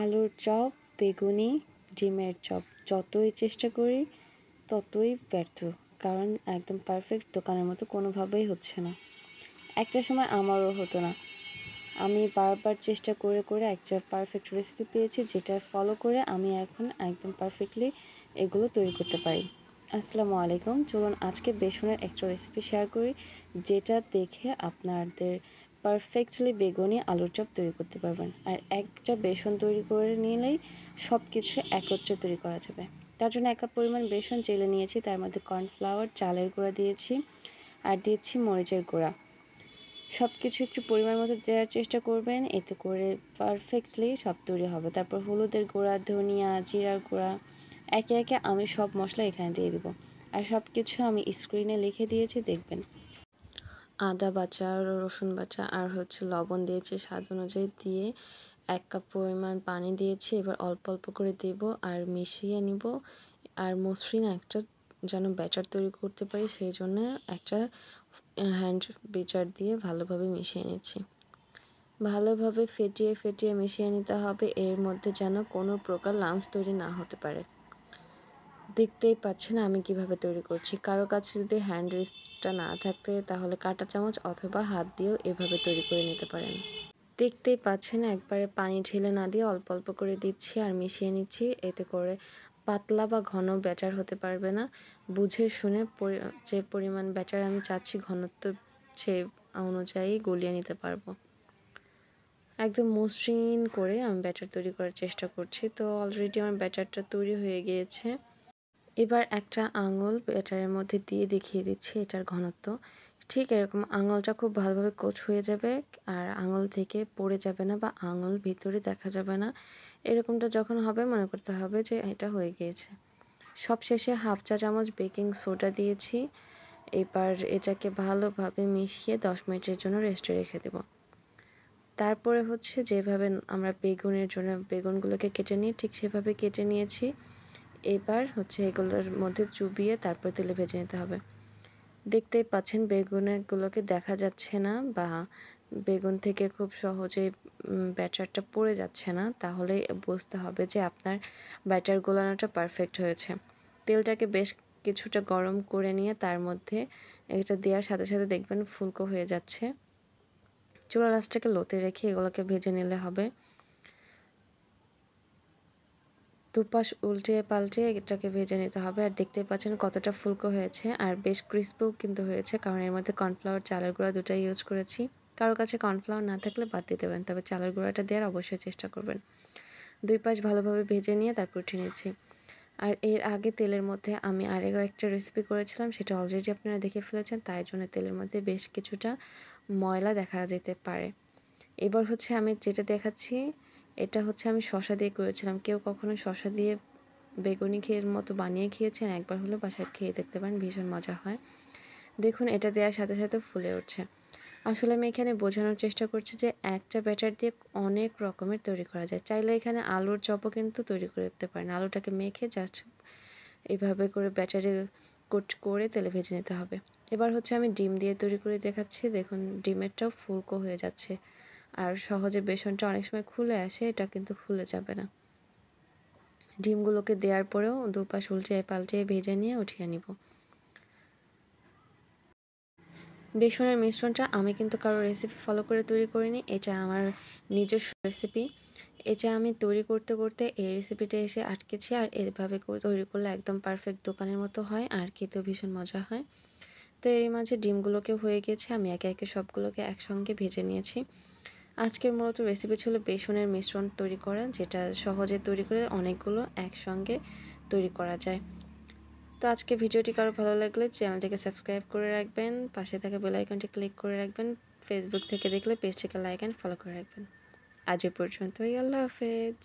আলুর চপ, বেগুনি, ডিমের চপ যতই চেষ্টা করি ততই ব্যর্থ, কারণ একদম পারফেক্ট দোকানের মতো কোনোভাবেই হচ্ছে না। একটা সময় আমারও হতো না, আমি বারবার চেষ্টা করে করে একটা পারফেক্ট রেসিপি পেয়েছি, যেটা ফলো করে আমি এখন একদম পারফেক্টলি এগুলো তৈরি করতে পারি। আসসালামু আলাইকুম, চলুন আজকে বেসনের একটা রেসিপি শেয়ার করি, যেটা দেখে আপনাদের পারফেক্টলি বেগুনি আলুর চপ তৈরি করতে পারবেন। আর একটা বেসন তৈরি করে নিলেই সব কিছু একত্রে তৈরি করা যাবে। তার জন্য 1 কাপ পরিমাণ বেসন চেলে নিয়েছি, তার মধ্যে কর্নফ্লাওয়ার, চালের গুঁড়া দিয়েছি আর দিয়েছি মরিচের গুঁড়া। সব কিছু একটু পরিমাণ মতো দেওয়ার চেষ্টা করবেন, এতে করে পারফেক্টলি সব তৈরি হবে। তারপর হলুদের গুঁড়া, ধনিয়া, জিরার গুঁড়া, একে একে আমি সব মশলা এখানে দিয়ে দিব। আর সব কিছু আমি স্ক্রিনে লিখে দিয়েছি, দেখবেন। আদা বাটা, রসুন বাটা আর লবণ দিয়েছি স্বাদ অনুযায়ী, দিয়ে 1 কাপ পরিমাণ পানি দিয়েছি। এবার অল্প অল্প করে দেব আর মিশিয়ে নিব। আর মসৃণ একটা যেন ব্যাটার তৈরি করতে পারি, সেই জন্য একটা হ্যান্ড বিটার দিয়ে ভালোভাবে মিশিয়ে নিচ্ছি। ভালোভাবে ফেটিয়ে ফেটিয়ে মিশিয়ে নিতে হবে, এর মধ্যে যেন কোনো প্রকার লাম্পস তৈরি না হতে পারে। দেখতেই পাচ্ছেন আমি কিভাবে তৈরি করছি। কারো কাছে যদি হ্যান্ড রিস্টটা না থাকে, তাহলে কাঁটা চামচ অথবা হাত দিয়েও এভাবে তৈরি করে নিতে পারেন। দেখতেই পাচ্ছেন একবারে পানি ঢেলে না দিয়ে অল্প অল্প করে দিচ্ছি আর মিশিয়ে নিচ্ছি, এতে করে পাতলা বা ঘন ব্যাটার হতে পারবে না। বুঝে শুনে যে পরিমাণ ব্যাটার আমি চাচ্ছি ঘনত্ব, সেই অনুযায়ী গলিয়ে নিতে পারবো। একদম মসৃণ করে আমি ব্যাটার তৈরি করার চেষ্টা করছি। তো অলরেডি আমার ব্যাটারটা তৈরি হয়ে গিয়েছে। এবার একটা আঙুল ব্যাটারের মধ্যে দিয়ে দেখিয়ে দিচ্ছি এটার ঘনত্ব। ঠিক এরকম আঙুলটা খুব ভালোভাবে কোট হয়ে যাবে, আর আঙুল থেকে পড়ে যাবে না বা আঙুল ভিতরে দেখা যাবে না। এরকমটা যখন হবে, মনে করতে হবে যে এটা হয়ে গিয়েছে। সবশেষে 1/2 চা চামচ বেকিং সোডা দিয়েছি। এবার এটাকে ভালোভাবে মিশিয়ে 10 মিনিটের জন্য রেস্টে রেখে দেব। তারপরে যেভাবে আমরা বেগুনের জন্য বেগুনগুলোকে কেটে নিই, ঠিক সেভাবে কেটে নিয়েছি। এবার এগুলোর মধ্যে চুবিয়ে তারপর তেলে ভেজে নিতে হবে। দেখতেই পাচ্ছেন বেগুনগুলোকে দেখা যাচ্ছে না, বা বেগুন থেকে খুব সহজেই ব্যাটারটা পড়ে যাচ্ছে না, তাহলে বুঝতে হবে যে আপনার ব্যাটার গোলানোটা পারফেক্ট হয়েছে। তেলটাকে বেশ কিছুটা গরম করে নিয়ে তার মধ্যে এটা দেওয়ার সাথে সাথে দেখবেন ফুলকো হয়ে যাচ্ছে। চুলার আঁচটাকে লোতে রেখে এগুলোকে ভেজে নিলে হবে। দুপাশ উল্টে পাল্টে এটাকে ভেজে নিতে হবে। আর দেখতে পাচ্ছেন কতটা ফুলকো হয়েছে, আর বেশ ক্রিস্পিও কিন্তু হয়েছে, কারণ এর মধ্যে কর্নফ্লাওয়ার, চালের গুঁড়া দুটাই ইউজ করেছি। কারো কাছে কর্নফ্লাওয়ার না থাকলে বাদ দিতে পারেন, তবে চালের গুঁড়াটা দেওয়ার অবশ্যই চেষ্টা করবেন। 2 পাশ ভালোভাবে ভেজে নিয়ে তারপর উঠিয়ে নিচ্ছি। আর এর আগে তেলের মধ্যে আমি আরেকও একটা রেসিপি করেছিলাম, সেটা অলরেডি আপনারা দেখে ফেলেছেন, তাই জন্য তেলের মধ্যে বেশ কিছুটা ময়লা দেখা যেতে পারে। এবার আমি যেটা দেখাচ্ছি, এটা আমি শসা দিয়ে করেছিলাম। কেউ কখনো শসা দিয়ে বেগুনি মতো বানিয়ে খেয়েছেন? একবার হলেও বাসায় খেয়ে দেখতে পারেন, ভীষণ মজা হয়। দেখুন এটা দেওয়ার সাথে সাথে ফুলে উঠছে। আসলে আমি এখানে বোঝানোর চেষ্টা করছি যে একটা ব্যাটার দিয়ে অনেক রকমের তৈরি করা যায়। চাইলে এখানে আলুর চপও কিন্তু তৈরি করতে পারেন। আলুটাকে মেখে জাস্ট এইভাবে করে ব্যাটারে কোট করে তেলে ভেজে নিতে হবে। এবার আমি ডিম দিয়ে তৈরি করে দেখাচ্ছি। দেখুন ডিমেরটাও ফুলকো হয়ে যাচ্ছে, আর সহজে বেসনটা অনেক সময় খুলে আসে, এটা কিন্তু খুলে যাবে না। ডিমগুলোকে দেওয়ার পরেও দুপাশ উল্টে পাল্টে ভেজে নিয়ে উঠিয়ে নিব। বেসনের মিশ্রণটা আমি কিন্তু কারো রেসিপি ফলো করে তৈরি করিনি, এটা আমার নিজস্ব রেসিপি। এটা আমি তৈরি করতে করতে এই রেসিপিটা এসে আটকেছি, আর এভাবে করে তৈরি করলে একদম পারফেক্ট দোকানের মতো হয়, আর খেতেও ভীষণ মজা হয়। তো এর মাঝে ডিমগুলোকে হয়ে গেছে, আমি একে একে সবগুলোকে একসঙ্গে ভেজে নিয়েছি। আজকের মূলত রেসিপি ছিল বেসনের মিশ্রণ তৈরি করা, যেটা সহজে তৈরি করে অনেকগুলো একসঙ্গে তৈরি করা যায়। তো আজকে ভিডিওটি কারো ভালো লাগলে চ্যানেলটিকে সাবস্ক্রাইব করে রাখবেন, পাশে থাকা বেল আইকনটি ক্লিক করে রাখবেন। ফেসবুক থেকে দেখলে পেজটিকে লাইক অ্যান্ড ফলো করে রাখবেন। আজ এ পর্যন্তই, আল্লাহ হাফেজ।